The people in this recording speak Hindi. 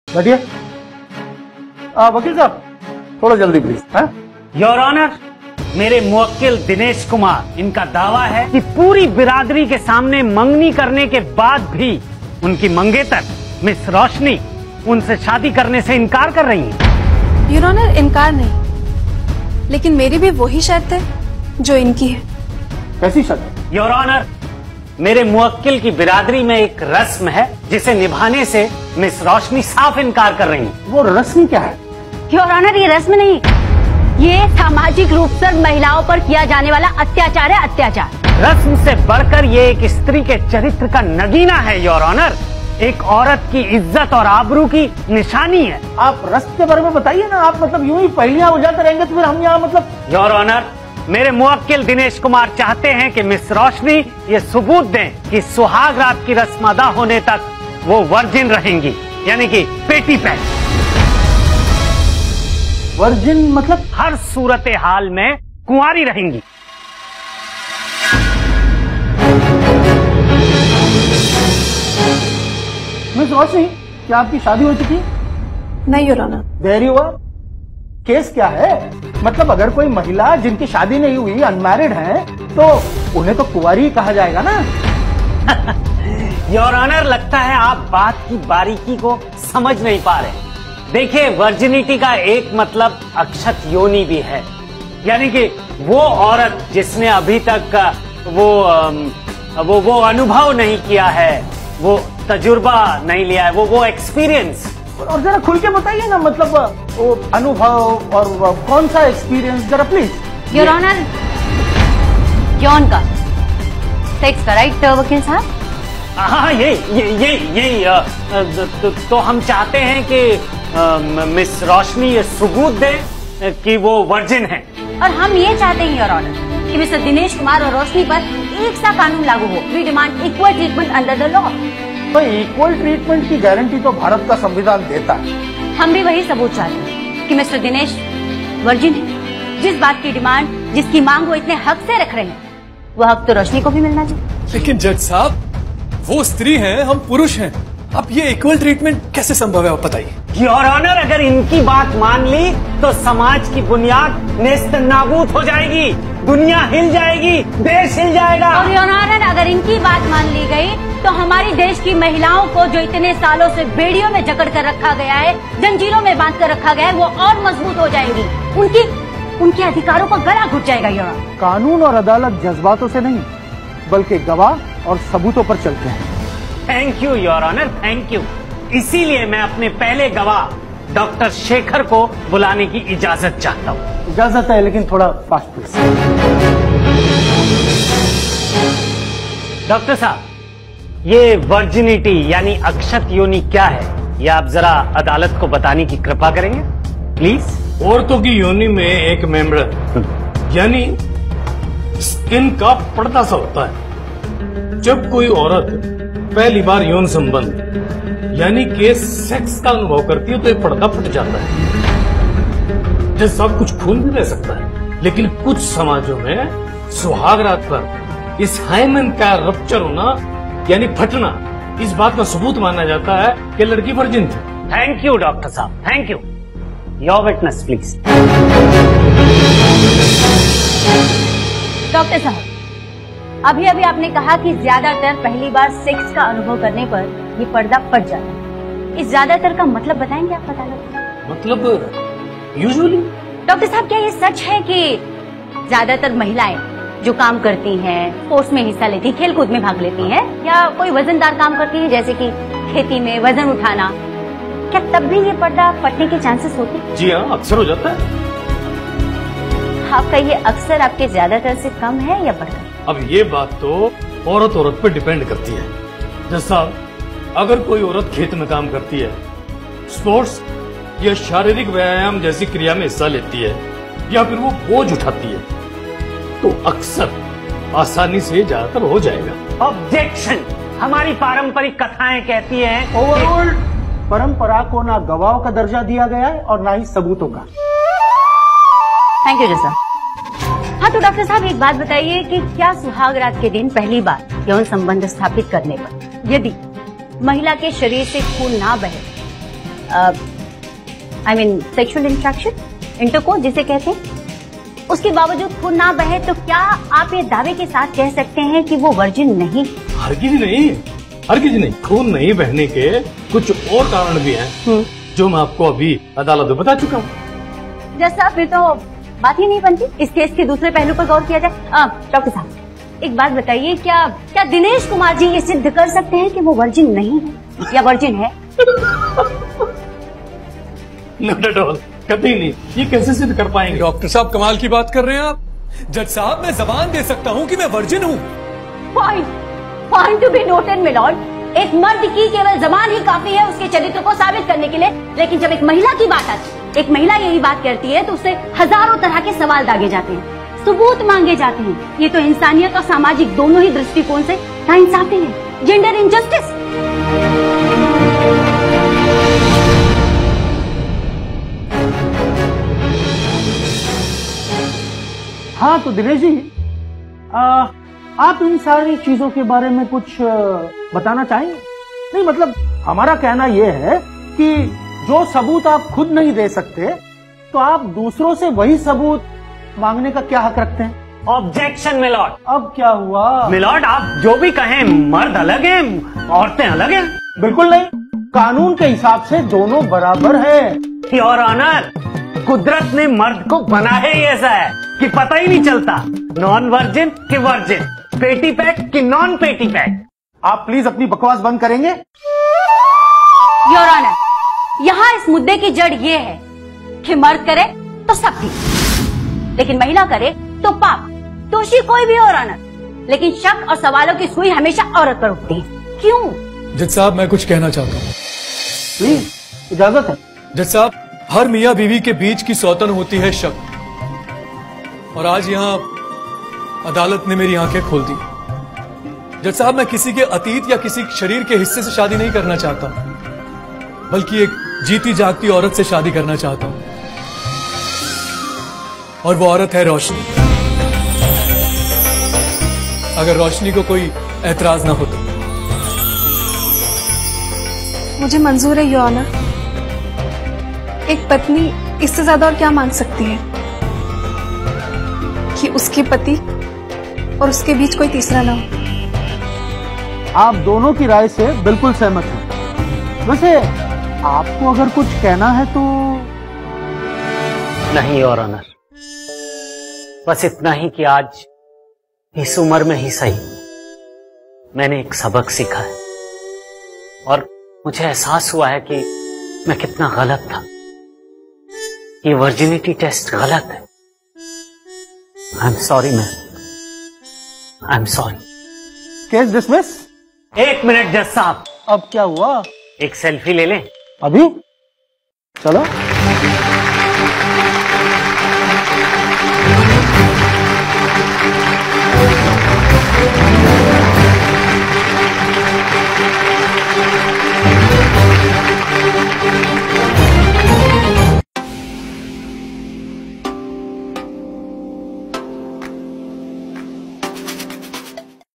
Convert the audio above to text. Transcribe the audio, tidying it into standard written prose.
बैठिए। वकील साहब थोड़ा जल्दी प्लीज। योर ऑनर, मेरे मुवक्किल दिनेश कुमार, इनका दावा है कि पूरी बिरादरी के सामने मंगनी करने के बाद भी उनकी मंगेतर मिस रोशनी उनसे शादी करने से इनकार कर रही है। योर ऑनर, इनकार नहीं, लेकिन मेरी भी वही शर्त है जो इनकी है। कैसी शर्त? योर ऑनर, मेरे मुवक्किल की बिरादरी में एक रस्म है जिसे निभाने से मिस रोशनी साफ इनकार कर रही है। वो रस्म क्या है? योर ऑनर, ये रस्म नहीं, ये सामाजिक रूप से महिलाओं पर किया जाने वाला अत्याचार है, अत्याचार। रस्म से बढ़कर ये एक स्त्री के चरित्र का नगीना है योर ऑनर, एक औरत की इज्जत और आबरू की निशानी है। आप रस्म के बारे में बताइए ना। आप मतलब यूं ही पहेलियां उलझाते रहेंगे तो फिर हम यहाँ मतलब। योर ऑनर, मेरे मुवक्किल दिनेश कुमार चाहते हैं कि मिस रोशनी ये सबूत दें कि सुहाग रात की रस्म अदा होने तक वो वर्जिन रहेंगी, यानी कि पेटी पैट। वर्जिन मतलब? हर सूरत हाल में कुंवारी रहेंगी। मिस रोशनी, क्या आपकी शादी हो चुकी है? नहीं योर ऑनर। देरी हुआ। केस क्या है? मतलब अगर कोई महिला जिनकी शादी नहीं हुई, अनमैरिड है, तो उन्हें तो कुंवारी ही कहा जाएगा ना। योर ऑनर, लगता है आप बात की बारीकी को समझ नहीं पा रहे। देखिए, वर्जिनिटी का एक मतलब अक्षत योनि भी है, यानी कि वो औरत जिसने अभी तक वो अनुभव नहीं किया है, वो तजुर्बा नहीं लिया है, वो एक्सपीरियंस। और जरा खुल के बताइए ना, मतलब वो अनुभव और वो कौन सा एक्सपीरियंस, जरा प्लीज। योर ऑनर, यौन का, सेक्स का, राइट वकील साहब? हाँ, यही तो हम चाहते हैं कि मिस रोशनी ये सबूत दे कि वो वर्जिन है। और हम ये चाहते हैं योर ऑनर कि मिस्टर दिनेश कुमार और रोशनी पर एक सा कानून लागू हो। We demand equal treatment under the law. तो इक्वल ट्रीटमेंट की गारंटी तो भारत का संविधान देता है। हम भी वही सबूत चाहते हैं कि मिस्टर दिनेश वर्जिन है। जिस बात की डिमांड, जिसकी मांग वो इतने हक से रख रहे हैं, वो हक तो रोशनी को भी मिलना चाहिए। लेकिन जज साहब, वो स्त्री हैं, हम पुरुष हैं, अब ये इक्वल ट्रीटमेंट कैसे संभव है, आप बताइए। योर ऑनर, अगर इनकी बात मान ली तो समाज की बुनियाद नेस्त नाबूद हो जाएगी, दुनिया हिल जाएगी, देश हिल जाएगा। और योर ऑनर, अगर इनकी बात मान ली गई तो हमारी देश की महिलाओं को जो इतने सालों से बेड़ियों में जकड़ कर रखा गया है, जंजीरों में बांध कर रखा गया है, वो और मजबूत हो जाएंगी। उनके अधिकारों का गला घुट जाएगा योर ऑनर। कानून और अदालत जज्बातों से नहीं, बल्कि गवाह और सबूतों पर चलते हैं। Thank you your honour, thank you. इसीलिए मैं अपने पहले गवाह डॉक्टर शेखर को बुलाने की इजाजत चाहता हूँ। इजाजत है, लेकिन थोड़ा फास्ट प्लीज। डॉक्टर साहब, ये वर्जिनिटी यानी अक्षत योनि क्या है, ये आप जरा अदालत को बताने की कृपा करेंगे प्लीज। औरतों की योनि में एक मेम्ब्रेन यानी स्किन का पर्दा सा होता है। जब कोई औरत पहली बार यौन संबंध यानी कि सेक्स का अनुभव करती है तो ये पर्दा फट जाता है। जैसा कुछ खून भी बह सकता है, लेकिन कुछ समाजों में सुहाग रात पर इस हाइमेन का रप्चर होना यानी फटना, इस बात का सबूत माना जाता है कि लड़की वर्जिन थी। थैंक यू डॉक्टर साहब, thank you. Your witness please. Doctor साहब, अभी आपने कहा कि ज्यादातर पहली बार सेक्स का अनुभव करने पर ये पर्दा फट जाता है। इस ज्यादातर का मतलब बताएंगे आप? मतलब यूजुअली। डॉक्टर साहब, क्या ये सच है कि ज्यादातर महिलाएं जो काम करती हैं, स्पोर्ट्स में हिस्सा लेती, खेल कूद में भाग लेती हैं, या कोई वजनदार काम करती हैं जैसे कि खेती में वजन उठाना, क्या तब भी ये पर्दा फटने के चांसेस होते हैं? जी हाँ, अक्सर हो जाता है। आपका ये अक्सर आपके ज्यादातर से कम है या बढ़कर? अब ये बात तो औरत पर डिपेंड करती है। जैसा अगर कोई औरत खेत में काम करती है, स्पोर्ट्स या शारीरिक व्यायाम जैसी क्रिया में हिस्सा लेती है, या फिर वो बोझ उठाती है, तो अक्सर आसानी से ज्यादातर हो जाएगा। ऑब्जेक्शन। हमारी पारंपरिक कथाएं कहती हैं ओवरऑल परंपरा को ना गवाहों का दर्जा दिया गया है और ना ही सबूतों का। थैंक यू जैसा। हाँ, तो डॉक्टर साहब एक बात बताइए कि क्या सुहाग रात के दिन पहली बार यौन संबंध स्थापित करने पर यदि महिला के शरीर से खून ना बहे I mean sexual interaction, intercourse जिसे कहते हैं, उसके बावजूद खून ना बहे, तो क्या आप ये दावे के साथ कह सकते हैं कि वो वर्जिन नहीं? हरगिज नहीं। खून नहीं बहने के कुछ और कारण भी हैं जो मैं आपको अभी अदालत में बता चुका हूँ। जैसा फिर तो बात ही नहीं बनती। इस केस के दूसरे पहलू पर गौर किया जाए। डॉक्टर साहब, एक बात बताइए, क्या दिनेश कुमार जी ये सिद्ध कर सकते हैं कि वो वर्जिन नहीं है या वर्जिन है? नॉट एट ऑल, कभी नहीं। ये कैसे सिद्ध कर पाएंगे? डॉक्टर साहब कमाल की बात कर रहे हैं आप। जज साहब, मैं जबान दे सकता हूँ कि मैं वर्जिन हूँ। Point to be noted milord. एक मर्द की केवल जबान ही काफी है उसके चरित्र को साबित करने के लिए, लेकिन जब एक महिला की बात आती है, एक महिला यही बात करती है, तो उससे हजारों तरह के सवाल दागे जाते हैं, सबूत मांगे जाते हैं। ये तो इंसानियत और सामाजिक दोनों ही दृष्टिकोण से नाइंसाफी है, जेंडर इनजस्टिस। हाँ तो दिनेश जी, आप इन सारी चीजों के बारे में कुछ बताना चाहेंगे? नहीं, मतलब हमारा कहना यह है कि जो सबूत आप खुद नहीं दे सकते, तो आप दूसरों से वही सबूत मांगने का क्या हक रखते हैं? Objection milord. अब क्या हुआ? मिलॉर्ड, आप जो भी कहें, मर्द अलग हैं, औरतें अलग हैं। बिल्कुल नहीं, कानून के हिसाब से दोनों बराबर हैं। योर ऑनर, कुदरत ने मर्द को बना है ही ऐसा है कि पता ही नहीं चलता नॉन वर्जिन कि वर्जिन, पेटी पैक कि नॉन पेटी पैक। आप प्लीज अपनी बकवास बंद करेंगे? योर ऑनर, यहाँ इस मुद्दे की जड़ ये है कि मर्द करे तो सब ठीक, लेकिन महिला करे तो पाप। दोषी कोई भी और ऑनर, लेकिन शक और सवालों की सुई हमेशा औरत पर उठती है। क्यों? जज साहब, मैं कुछ कहना चाहता हूँ। प्लीज, इजाजत है। जज साहब, हर मियाँ बीवी के बीच की सौतन होती है शक, और आज यहाँ अदालत ने मेरी आंखें खोल दी। जज साहब, मैं किसी के अतीत या किसी शरीर के हिस्से से शादी नहीं करना चाहता, बल्कि एक जीती जागती औरत से शादी करना चाहता हूं, और वो औरत है रोशनी। अगर रोशनी को कोई ऐतराज ना हो तो। मुझे मंजूर है योर ऑनर। एक पत्नी इससे ज्यादा और क्या मांग सकती है कि उसके पति और उसके बीच कोई तीसरा ना हो। आप दोनों की राय से बिल्कुल सहमत हैं। वैसे आपको अगर कुछ कहना है तो? नहीं योर ऑनर, बस इतना ही कि आज इस उम्र में ही सही मैंने एक सबक सीखा है, और मुझे एहसास हुआ है कि मैं कितना गलत था। ये वर्जिनिटी टेस्ट गलत है। I am sorry ma'am, I am sorry. Case dismiss. एक मिनट जज साहब। अब क्या हुआ? एक सेल्फी ले लें? अभी? चलो।